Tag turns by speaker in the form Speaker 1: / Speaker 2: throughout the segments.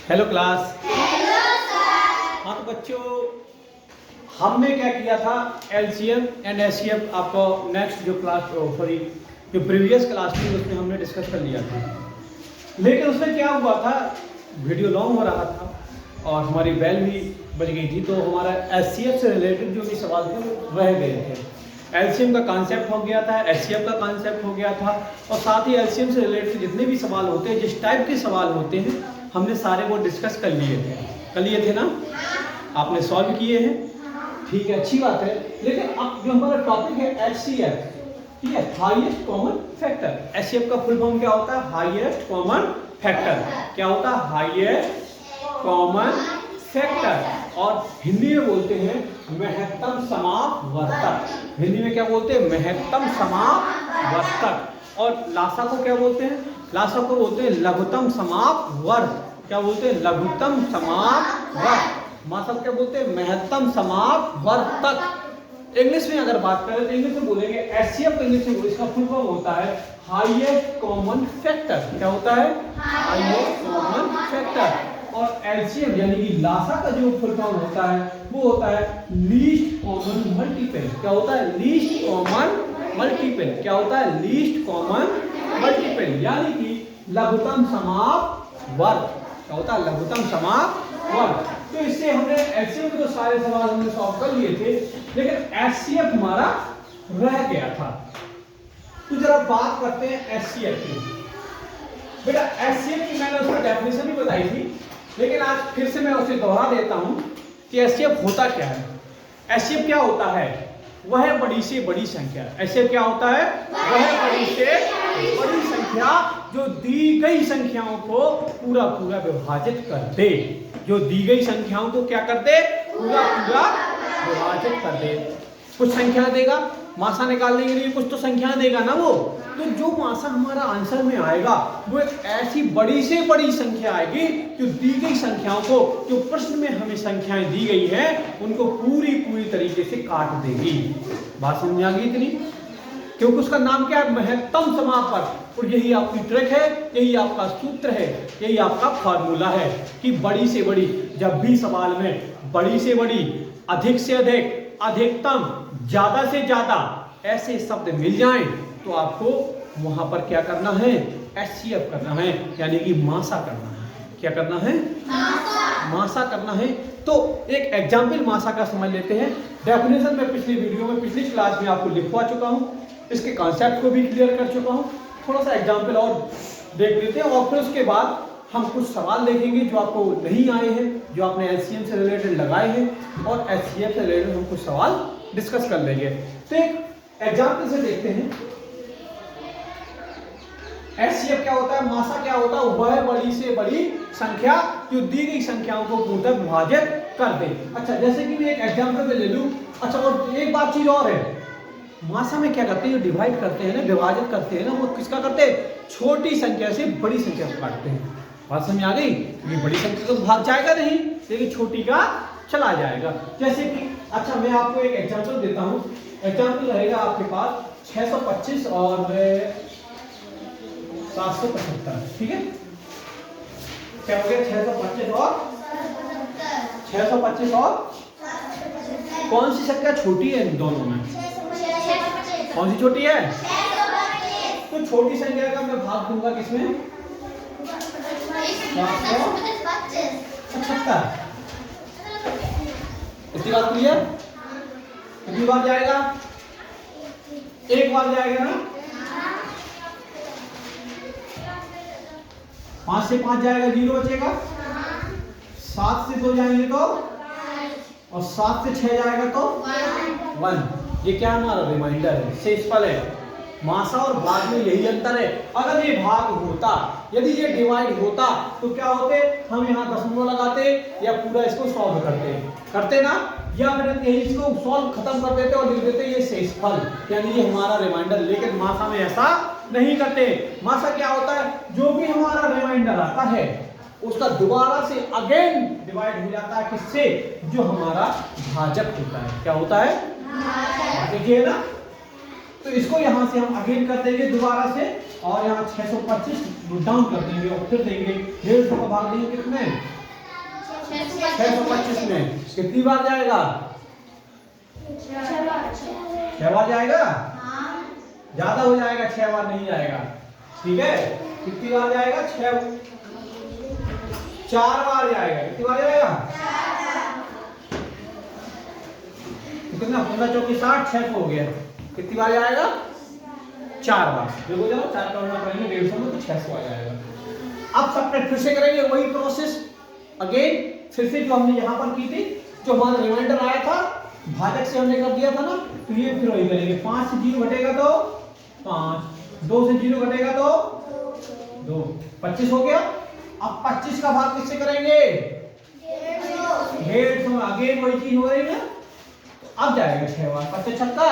Speaker 1: Hello class.
Speaker 2: Hello sir.
Speaker 1: हाँ तो बच्चों, हमने क्या किया था, एलसीएम एंड एचसीएफ आपको नेक्स्ट जो क्लास सॉरी जो प्रीवियस क्लास थी उसमें हमने डिस्कस कर लिया था। लेकिन उसमें क्या हुआ था, वीडियो लॉन्ग हो रहा था और हमारी बेल भी बज गई थी, तो हमारा एचसीएफ से रिलेटेड जो भी सवाल थे वो रह गए थे। एलसीएम का कॉन्सेप्ट हो गया था, एचसीएफ का कॉन्सेप्ट हो गया था और साथ ही एलसीएम से रिलेटेड जितने भी सवाल होते हैं, जिस टाइप के सवाल होते हैं, हमने सारे वो डिस्कस कर लिए थे ना। आपने सॉल्व किए हैं, ठीक है, अच्छी बात है। लेकिन अब जो हमारा टॉपिक है एचसीएफ, ठीक है, हाईएस्ट कॉमन फैक्टर। एचसीएफ का फुल फॉर्म क्या होता है? Highest common factor. क्या होता है? Highest common factor. और हिंदी में बोलते हैं महत्तम समापवर्तक। हिंदी में क्या बोलते हैं? महत्तम समापवर्तक। और लासा को क्या बोलते हैं? लासा को बोलते हैं लघुत्तम समापवर्त। क्या बोलते हैं? लघुत्तम समापवर्त। मासा क्या बोलते हैं? महत्तम समापवर्तक। इंग्लिश में अगर बात करें तो इंग्लिश में बोलेंगे एचसीएफ, इंग्लिश में इसका फुल फॉर्म होता है हाईएस्ट कॉमन फैक्टर। क्या होता है? Highest common factor. और एलसीएम यानी कि लासा का जो फुल फॉर्म होता है वो होता है लीस्ट कॉमन मल्टीपल। क्या होता है? Least common multiple. क्या होता है? लीस्ट कॉमन मल्टीपल, यानी कि लघुत्तम समापवर्त। क्या होता है? लघुत्तम समापवर्त। तो इससे हमने एचसीएफ के तो सारे सवाल हमने सॉल्व कर लिए थे, लेकिन एचसीएफ हमारा रह गया था। तो जरा बात करते हैं एचसीएफ की। बेटा एचसीएफ की मैंने उसका डेफिनेशन भी बताई थी, लेकिन आज फिर से मैं उसे दोहरा देता हूं कि एचसीएफ होता क्या है। एचसीएफ क्या होता है? वह बड़ी से बड़ी संख्या। एचसीएफ क्या होता है? वह बड़ी से बड़ी संख्या जो दी गई संख्याओं को पूरा पूरा विभाजित कर दे। जो दी गई संख्याओं को क्या कर दे? पूरा पूरा विभाजित कर दे। कुछ संख्या देगा, मासा निकालने के लिए कुछ तो संख्या देगा ना वो। तो जो मासा हमारा आंसर में आएगा वो एक ऐसी बड़ी से बड़ी संख्या आएगी जो दी गई संख्याओं को, जो प्रश्न में हमें संख्याएं दी गई हैं, उनको पूरी पूरी तरीके से काट देगी। बात समझ आ गई इतनी? क्योंकि उसका नाम क्या है? महत्तम समापवर्तक। और यही आपकी ट्रिक है, यही आपका सूत्र है, यही आपका फार्मूला है कि बड़ी से बड़ी, जब भी सवाल में बड़ी से बड़ी, अधिक से अधिक, अधिकतम, ज्यादा से ज्यादा ऐसे शब्द मिल जाएं तो आपको वहां पर क्या करना है? एचसीएफ करना है, यानी कि मासा करना है। क्या करना है? मासा करना है। तो एक एग्जाम्पल मासा का समझ लेते हैं। डेफिनेशन में पिछली वीडियो में, पिछली क्लास में आपको लिखवा चुका हूं, इसके कॉन्सेप्ट को भी क्लियर कर चुका हूं। थोड़ा सा एग्जाम्पल और देख लेते हैं और फिर उसके बाद हम कुछ सवाल देखेंगे जो आपको नहीं आए हैं, जो आपने एचसीएफ से रिलेटेड लगाए हैं, और एचसीएफ से रिलेटेड हम कुछ सवाल डिस्कस कर लेंगे। तो एक एग्जाम्पल से देखते हैं। एचसीएफ क्या होता है? मासा क्या होता है? वह बड़ी से बड़ी संख्या जो दी गई संख्याओं को पूर्णतः विभाजित कर दे। अच्छा, जैसे कि मैं एक एग्जाम्पल में ले लूं। अच्छा, और एक बात चीज और है, मासा में क्या करते हैं? जो डिवाइड करते हैं ना, विभाजित करते हैं ना, वो किसका करते हैं? छोटी संख्या से बड़ी संख्या को काटते हैं। बात समझ आ गई? ये बड़ी संख्या तो भाग जाएगा नहीं, लेकिन छोटी का चला जाएगा। जैसे कि अच्छा, मैं आपको एक एग्जाम्पल देता हूं। एग्जाम्पल रहेगा आपके पास 625 और 775। ठीक है, क्या हो गया? 625 और 625 और कौन सी संख्या छोटी है इन दोनों में? कौन सी छोटी है? तो छोटी संख्या का मैं भाग दूंगा किसमें? 775। इतनी बात क्लियर? कितनी बार जाएगा? एक बार जाएगा ना। 5 से 5 जाएगा, 0 बचेगा। 7 से 2 जाएंगे तो, और 7 से 6 जाएगा तो 1। ये क्या हमारा रिमाइंडर है, शेषफल है। मासा और भाग में यही अंतर है। अगर ये भाग होता, यदि ये डिवाइड होता, तो क्या होते? हम यहाँ दशमलव लगाते या पूरा इसको सॉल्व करते ना, या फिर यही इसको सॉल्व खत्म कर देते और लिख देते ये शेषफल, यानी ये हमारा रिमाइंडर। लेकिन मासा में ऐसा नहीं करते। मासा क्या होता है? जो भी हमारा रिमाइंडर आता है उसका दोबारा से अगेन डिवाइड हो जाता है किससे? जो हमारा भाजक होता है। क्या होता है? देखिए ना, तो इसको यहां से हम अगेन कर देंगे दोबारा से और यहाँ 625 डाउन कर देंगे और फिर देंगे 150 का भाग देंगे कितने 625 में कितनी बार जाएगा 6 बार जाएगा ज्यादा हो जाएगा 6 बार नहीं जाएगा ठीक है कितनी बार जाएगा 4 बार जाएगा कितनी बार जाएगा कितना 15 चौकी 60 6 हो गया कितनी बार जाएगा 4 बार देखो जरा 4 का गुणा करेंगे 150 में तो 600 आ जाएगा अब सबट्रैक्ट फिर से करेंगे वही प्रोसेस अगेन फिर से जो हमने यहाँ पर की थी जो हमारा रिमाइंडर आया था भाजक से हमने कर दिया था ना तो ये फिर वही करेंगे 5 से 0 घटेगा तो 5 2 से 0 घटेगा तो 2 25 हो गया अब 25 का भाग किससे करेंगे 150 अगेन वही चीज हो रही है अब जाएगा 6 बार 25 छक्का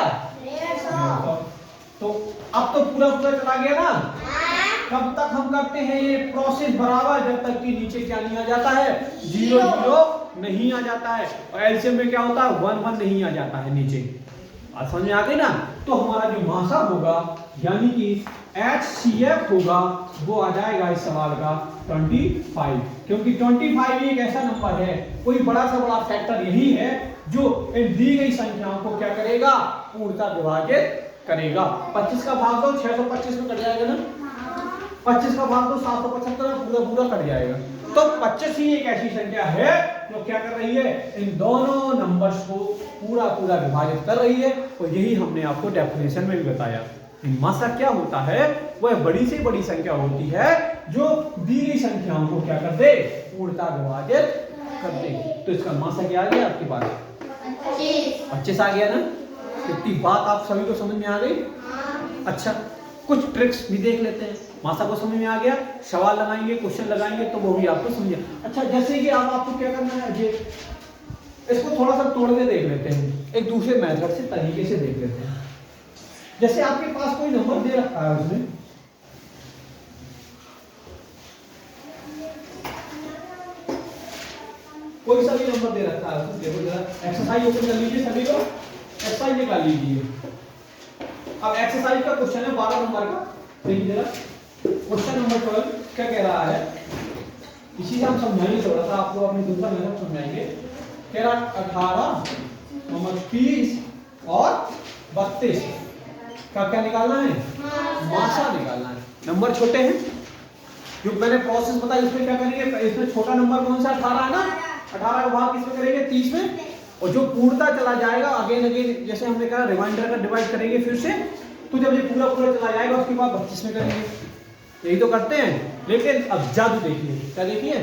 Speaker 1: तो अब तो पूरा पूरा चला गया ना कब तक हम करते हैं ये प्रोसेस बराबर जब तक कि नीचे क्या नहीं आ जाता है 0 0 नहीं आ जाता है और एलसीएम में क्या होता है 1 1 नहीं आ जाता है नीचे समझ में आ गई ना तो हमारा जो मासा होगा यानी कि HCF होगा वो आ जाएगा इस सवाल का 25 क्योंकि 25 एक ऐसा नंबर है कोई बड़ा सा बड़ा फैक्टर यही है जो इन दी गई संख्याओं को क्या करेगा पूर्णतः विभाजित करेगा 25 का भाग दो 625 में कट जाएगा ना 25 का भाग दो 775 में पूरा पूरा कट जाएगा तो 25 ही एक ऐसी संख्या है जो क्या कर रही है इन दोनों नंबर्स को पूरा पूरा विभाजित कर रही है और यही हमने आपको डेफिनेशन में भी बताया मासा क्या होता है वह बड़ी से बड़ी संख्या होती है जो दी गई संख्याओं को क्या कर दे पूर्णतः विभाजित कर दे तो इसका मासा क्या आ गया आपके पास 25 आ गया ना इतनी बात आप सभी को समझ में आ गई अच्छा कुछ ट्रिक्स भी देख लेते हैं मासा को समझ में आ गया सवाल लगाएंगे क्वेश्चन लगाएंगे तो वो भी आपको समझ अच्छा जैसे कि अब आपको क्या करना है ये इसको थोड़ा सा तोड़ के देख लेते हैं एक दूसरे मेथड से तरीके से देख लेते हैं जैसे आपके पास कोई नंबर दे रखा है उसमें कोई सा भी नंबर दे रखा है उसमें देखो जरा एक्सरसाइज ओपन कर लीजिए सभी को एक्सरसाइज निकाल लीजिए अब एक्सरसाइज का क्वेश्चन है 12 नंबर का देखिए जरा क्वेश्चन नंबर 12 क्या कह रहा है इसी से हम समझाएंगे थोड़ा सा आपको अपनी दूसरा मेथड समझाएंगे कह रहा 18 नंबर 30 और 32 का क्या निकालना है मासा निकालना है नंबर छोटे हैं जो मैंने प्रोसेस बताया इसमें क्या करेंगे इसमें छोटा नंबर कौन सा 18 है ना 18 का भाग किसमें करेंगे 30 में और जो पूर्णता चला जाएगा अगेन अगेन जैसे हमने कहा रिमाइंडर का डिवाइड करेंगे फिर से तो जब ये पूरा पूरा चला जाएगा उसके बाद 32 में करेंगे यही तो करते हैं लेकिन अब जादू देखिए क्या देखिए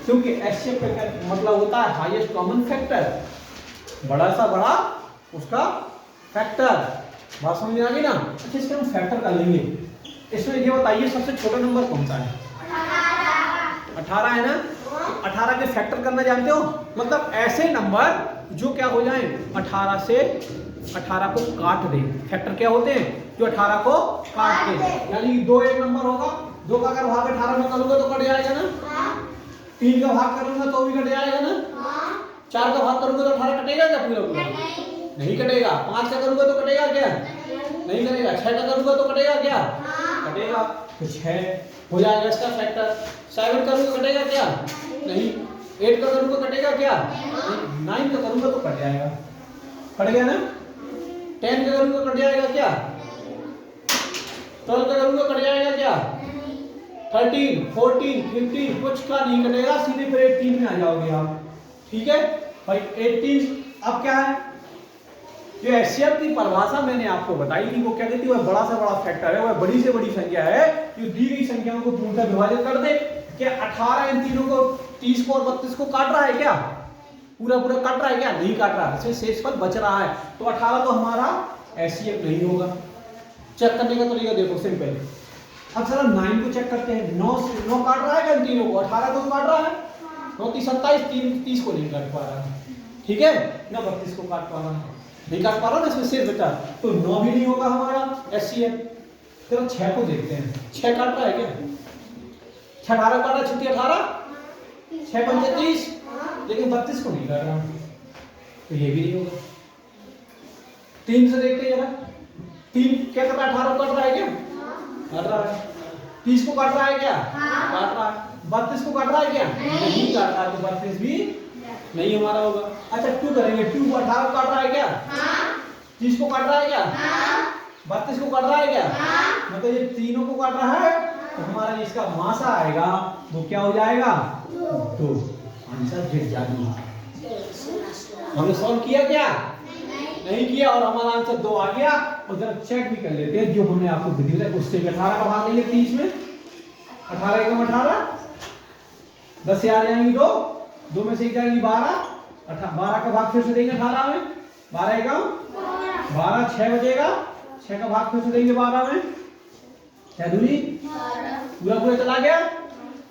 Speaker 1: क्योंकि HCF का मतलब होता है हाईएस्ट कॉमन फैक्टर बड़ा सा बड़ा उसका फैक्टर बात समझ में आ गई ना अच्छा इसके हम फैक्टर कर लेंगे इसमें ये बताइए सबसे छोटा नंबर कौन सा है 18 है ना 18 के फैक्टर करना जानते हो मतलब ऐसे नंबर जो क्या हो जाए 18 से 18 को काट दें फैक्टर क्या होते हैं जो 18 को काट दें यानी 2 एक नंबर होगा 2 का अगर भाग 18 में करूंगा तो कट जाएगा ना 3 का भाग करूंगा तो भी कट जाएगा ना 4 का भाग करूंगा तो 18 कटेगा क्या पूरा पूरा नहीं कटेगा 5 का करूंगा तो कटेगा क्या नहीं कटेगा 6 का करूंगा तो कटेगा क्या कटेगा तो 6 हो जाएगा इसका फैक्टर 7 करूंगा कटेगा क्या नहीं 8 का करूंगा कटेगा क्या 9 का करूंगा तो कट जाएगा कट गया ना 10 का करूंगा कट जाएगा क्या 12 का करूंगा कट जाएगा क्या 13 14 15 कुछ का नहीं कटेगा सीधे फिर 18 में आ जाओगे आप ठीक है भाई 18 अब क्या है जो HCF की परिभाषा मैंने आपको बताई थी वो क्या कहती है वह बड़ा से बड़ा फैक्टर है वह बड़ी से बड़ी संख्या है जो दी गई संख्याओं को पूर्णतः विभाजित कर दे क्या 18 इन तीनों को 30 को और 32 को काट रहा है क्या पूरा पूरा काट रहा है क्या नहीं काट रहा इसमें शेषफल बच रहा है तो 18 तो हमारा HCF नहीं होगा चेक करने का तरीका देखो सिंपल अब सर 9 को चेक करते हैं 9 काट रहा है क्या इन तीनों को 18 को काट रहा है 9 30 27 30 को नहीं काट पा रहा है ठीक है ना 32 को काट पा रहा है नहीं काट पा रहा ना इसमें शेष बचा तो 9 भी नहीं होगा हमारा HCF चलो 6 को देखते हैं 6 काट रहा है क्या 6 18 काटा छुट्टी 18 6 पंजे 30 लेकिन 32 को नहीं काट रहा तो ये भी नहीं होगा 3 से देखते हैं जरा 3 क्या कर रहा है 18 काट रहा है क्या काट रहा है। 30 को काट रहा है क्या? काट रहा है। 32 को काट रहा है क्या? नहीं काट रहा, तो 32 भी नहीं हमारा होगा। अच्छा 2 करेंगे, 2 को 18 को काट रहा है क्या? 30 को काट रहा है क्या? 32 को काट रहा है क्या? मतलब ये तीनों को काट रहा है, तो हमारा इसका मासा आएगा वो क्या हो जाएगा? 2। आंसर गिर जाएगा। हमने सॉल्व किया क्या? नहीं किया, और हमारा आंसर 2 आ गया। और जरा चेक भी कर लेते हैं जो हमने आपको दिया उससे। 18 का भाग लेंगे 30 में, 18 एकम 18, 10 से आ जाएंगी 2, 2 में से 1 जाएंगी 12, 12 का भाग फिर से देंगे 18 में, 12 एकम 12, 6 बचेगा, 6 का भाग फिर से देंगे 12 में, 6 दूनी पूरा पूरा चला गया।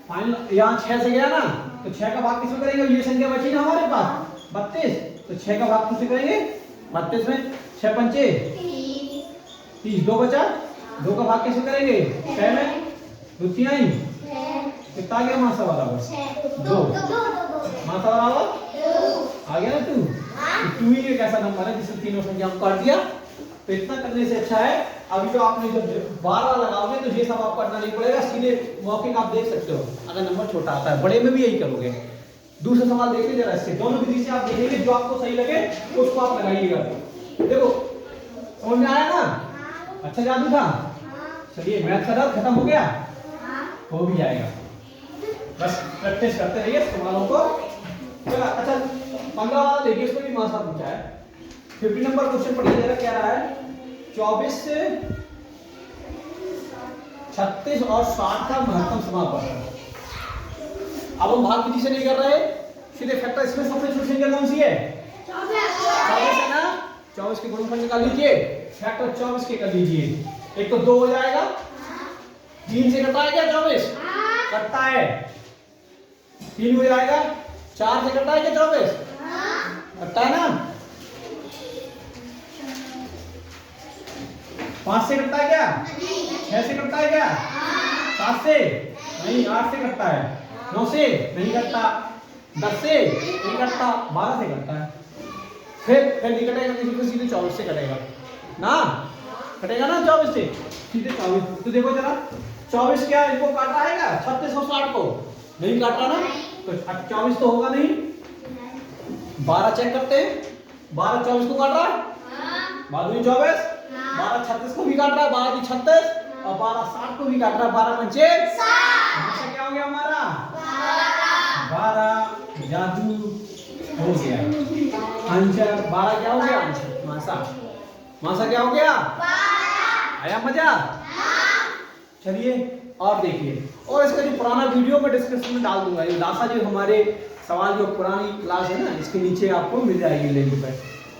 Speaker 1: फाइनल यहाँ 6 से गया ना, तो 6 का भाग किसमें करेंगे? ये संख्या बची ना हमारे पास 32, तो 6 का भाग किससे करेंगे? 32 में, 6 पंचे 30, 2 बचा, 2 का भाग कैसे करेंगे? 6 में, 2 तिहाई, कितना आ गया मासा बराबर? 2। मासा बराबर आ गया ना 2। 2 ही एक ऐसा नंबर है जिसमें तीनों संख्या हम काट दिया। तो इतना करने से अच्छा है, अभी तो आपने जब 12 लगाओगे तो ये सब आपको करना नहीं पड़ेगा, सीधे मौके का आप देख सकते हो अगर नंबर छोटा आता है। बड़े में भी यही करोगे। दूसरा सवाल देखिए जरा, इससे दोनों विधि से आप देखेंगे, जो आपको सही लगे उसको आप लगाइएगा। देखो समझ में आया ना? अच्छा जादू था। चलिए मैथ का दर्द खत्म हो गया, हो भी जाएगा, बस प्रैक्टिस करते रहिए सवालों को। चलो अच्छा 15 वाला देखिए, इसको भी मासा पूछा है। 50 नंबर क्वेश्चन पढ़िए जरा, क्या रहा है? 24 से 36 और 60 का महत्तम समापन। अब हम भाग विधि से नहीं कर रहे, सीधे फैक्टर। इसमें सबसे छोटी संख्या कौन सी है? 24 है ना? 24 के गुणनफल निकाल लीजिए, फैक्टर 24 के कर लीजिए। एक तो 2 हो जाएगा, 3 से कटता है क्या? 24 कटता है, 3 हो जाएगा, 4 से कटता है क्या? 24 कटता है ना? 5 से कटता है क्या? 6 से कटता है क्या? 7 से नहीं, 8 से कटता है, 9 से नहीं कटता, 10 से नहीं कटता, 12 से कटता है। फिर नहीं कटेगा किसी को, सीधे 24 से कटेगा ना? कटेगा ना 24 से, सीधे 24। तो देखो जरा 24 क्या इनको काट रहा है क्या? 36 और 60 को नहीं काट रहा ना, तो 24 तो होगा नहीं। 12 चेक करते हैं, 12 24 को काट रहा है, 12 24, 12 36 को भी काट रहा है, 12 36, और 12 60 को भी काट रहा है, 12 पंचे 60। क्या हो गया हमारा? 12। जादू हो गया, आंसर 12 क्या हो गया? मासा। मासा क्या हो गया? आया मजा? चलिए और देखिए, और इसका जो पुराना वीडियो मैं डिस्क्रिप्शन में डाल दूंगा। ये लासा जो हमारे सवाल जो पुरानी क्लास है ना, इसके नीचे आपको मिल जाएगी लिंक पे।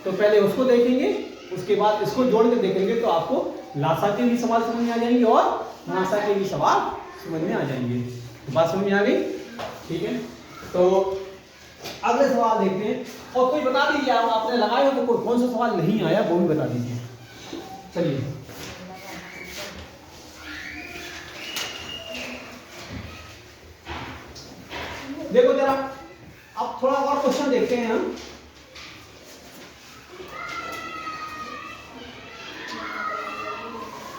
Speaker 1: तो पहले उसको देखेंगे, उसके बाद इसको जोड़ के देखेंगे, तो आपको लासा के भी सवाल समझ में आ जाएंगे और मासा के भी सवाल समझ में आ जाएंगे। तो बात समझ में आ गई? ठीक है, तो अगले सवाल देखते हैं। और कोई बता दीजिए, आप आपने लगाए हो तो कोई कौन सा सवाल नहीं आया वो भी बता दीजिए। चलिए देखो जरा, अब थोड़ा और क्वेश्चन देखते हैं हम।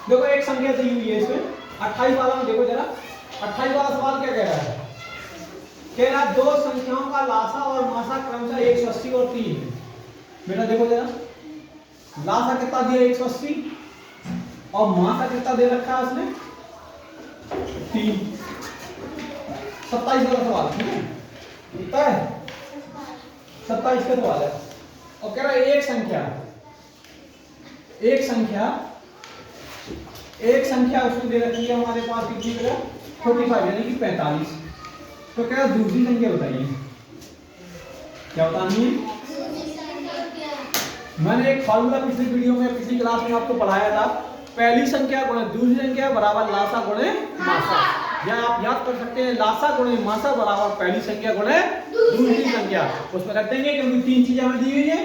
Speaker 1: देखो एक संख्या दी हुई है इसमें 28 वाला में, देखो जरा 28 वाला सवाल क्या कह रहा है? कह रहा है दो संख्याओं का लासा और मासा क्रमशः 180 और 3 है। बेटा देखो जरा, लासा कितना दिया? 180, और मासा कितना दे रखा है उसने? 3। 27 वाला सवाल, ठीक है? कितना है? 27 का सवाल है। और कह रहा है एक संख्या उसको दे रखी है हमारे पास कितनी जगह? 45 यानी कि 45। तो क्या दूसरी संख्या बताइए, क्या बतानी है? मैंने एक फॉर्मूला पिछली वीडियो में पिछली क्लास में आपको पढ़ाया था, पहली संख्या गुणे दूसरी संख्या बराबर लासा गुणे मासा। या आप याद कर सकते हैं, लासा गुणे मासा बराबर पहली संख्या गुणे दूसरी संख्या। उसमें रख देंगे क्योंकि 3 चीजें हमें दी हुई है।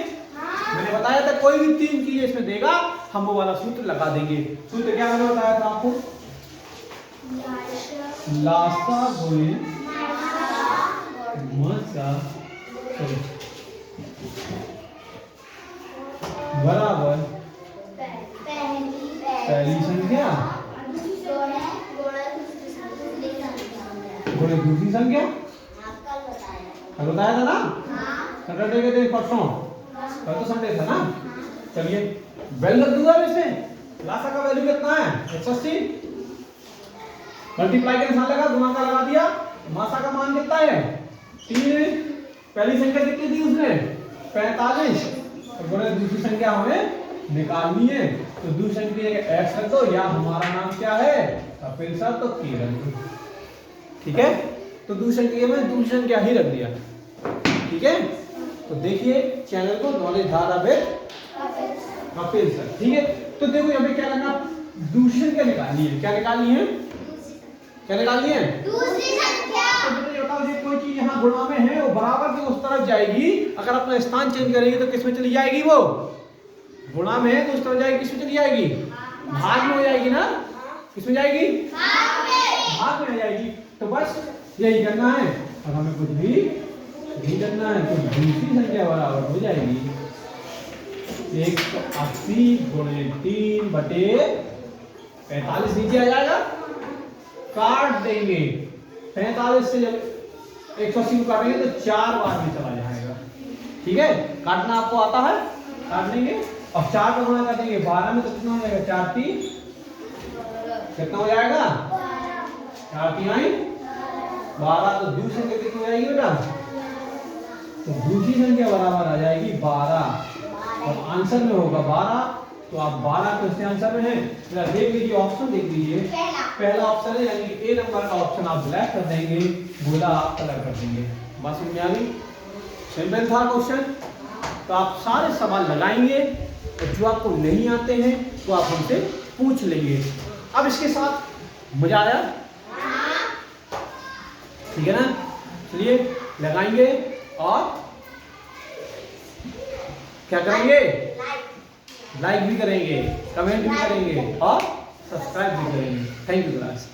Speaker 1: मैंने बताया था कोई भी 3 चीजें इसमें देगा हम वो वाला सूत्र लगा देंगे। सूत्र क्या मैंने बताया था आपको? लासा गुणे मासा बराबर पहली संख्या गुणे दूसरी संख्या, कल बताया था ना सैटरडे के दिन, परसों कल तो संडे था ना। चलिए वैल्यू रख दूंगा इसमें, लासा का वैल्यू कितना है 180, मल्टीप्लाई के निशान लगा, गुणा का लगा दिया, मासा का मान कितना है 3, पहली संख्या कितनी थी उसने 45, और बोले दूसरी संख्या हमें निकालनी है, तो दूसरी संख्या x रख दो, या हमारा नाम क्या है कपिल सर, तो k रख दो। ठीक है, तो दूसरी संख्या में दूसरी संख्या ही रख दिया। ठीक है, तो देखिए चैनल को नॉलेज धारा विद कपिल सर। ठीक है, तो देखो यहाँ पे क्या करना, दूसरी संख्या निकालनी है। क्या निकालनी है, क्या निकालनी है
Speaker 2: दूसरी संख्या।
Speaker 1: तो ये बताओ, ये कोई चीज यहाँ गुणा में है वो बराबर की उस तरफ जाएगी, अगर अपना स्थान चेंज करेगी तो किस में चली जाएगी, वो गुणा में है तो उस तरफ जाएगी, किस में चली जाएगी, भाग में हो जाएगी ना, किस में जाएगी, भाग में आ जाएगी। तो बस यही करना है, और हमें कुछ भी नहीं करना है, तो दूसरी संख्या बराबर हो जाएगी 180 गुणे 3 बटे 45, नीचे आ जाएगा, काट देंगे 45 से जब 180 को काटेंगे तो 4 बार में चला जाएगा। ठीक है, काटना आपको आता है, काट लेंगे, और 4 का गुणा कर देंगे 12 में, तो कितना हो जाएगा 4 3 कितना हो जाएगा 4 3 आई 12, तो दूसरी संख्या कितनी हो जाएगी बेटा, तो दूसरी संख्या बराबर आ जाएगी 12, और आंसर में होगा 12, तो आप 12 क्वेश्चन आंसर में है। जरा देख लीजिए ऑप्शन, देख लीजिए पहला ऑप्शन है, यानी कि ए नंबर का ऑप्शन आप ब्लैक कर देंगे, गोला आप कलर कर देंगे। बस समझ आ गई, सिंपल था क्वेश्चन। तो आप सारे सवाल लगाएंगे, और जो आपको नहीं आते हैं तो आप हमसे पूछ लेंगे। अब इसके साथ मजा आया, ठीक है ना, चलिए लगाएंगे, और क्या करेंगे, लाइक भी करेंगे, कमेंट भी करेंगे, और सब्सक्राइब भी करेंगे। Thank you class.